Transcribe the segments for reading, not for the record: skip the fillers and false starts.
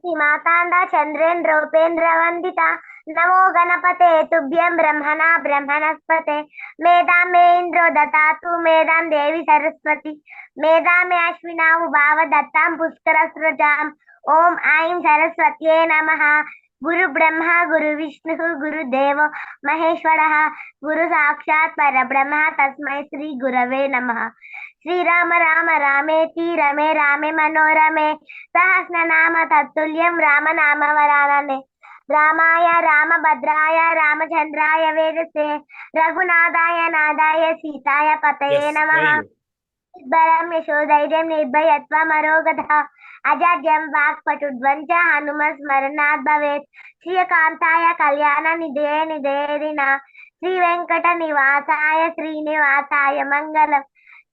मातांडा चंद्रेन्द्रोपेन्द्र वंदिता। नमो गणपते तुभ्यं ब्रह्मणा ब्रह्मणस्पते। मेधा मे इंद्रो ददातु मेधां देवी सरस्वती। मेधा मे अश्विना उभाव दत्तां पुष्कर सृजाम्। ओम ऐं सरस्वत्यै नमः। गुरु ब्रह्मा गुरु विष्णु गुरुदेवो महेश्वरः। गुरु साक्षात् परब्रह्म तस्मै श्री गुरवे नमः। श्रीराम राम रामेति रमे रामे मनोरमे। सहस्रनाम तत्तुल्यं रामनाम वरानने। रामाय रामभद्राय रामचंद्राय वेदसे। रघुनाथाय नाथाय सीताय पतये Yes, नमः। very good. बलं यशोधैर्यं निर्भयत्वमरोगधः। अजाड्यं वाक्पटुध्वं च हनुमस्मरणात् भवेत्। श्रीकान्ताय कल्याणनिधये निधेरिणा। श्रीवेङ्कटनिवासाय श्रीनिवासाय मङ्गलम्।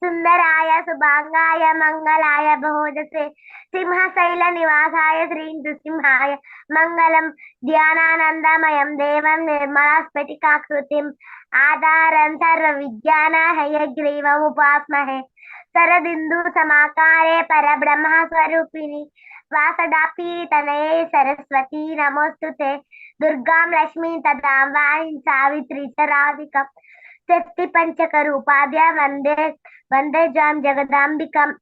सुंदराय शुभांगाय मंगलाय भोजसे। सिंहशैल निवासाय श्री नृसिंहाय मंगलम। ध्यानानंदमयं देवं निर्मला स्फटिकाकृतिम्। आधारं सर्वविद्यानां हयग्रीवमुपास्महे। शरदिन्दु समाकारे परब्रह्म स्वरूपिणी। वासदापीतनये सरस्वती नमोस्तुते। दुर्गां लक्ष्मी तथा वाणीं सावित्री च राधिकम्। शक्ति पंचक रूपाद्या वंदे वंदे जाम जगदांबिकम्।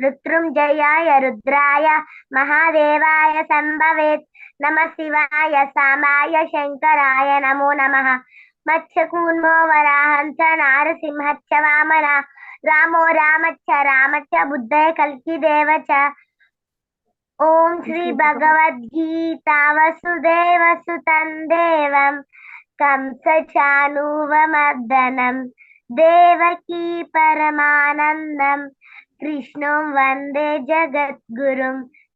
रुद्रंजयाय रुद्राय महादेवाय संभवेत्। नमः शिवाय सामाय शंकराय नमो नमः। मत्स्यकूर्मो वराहं च नारसिंहश्च वामनः। रामो रामश्च बुद्धः कल्किदेव च। ओम श्री भगवद्गीता वसुदेव सुतं देवं कंसचानूरमर्दनं देवकी परमानन्दं कृष्णं वन्दे जगद्गुरुं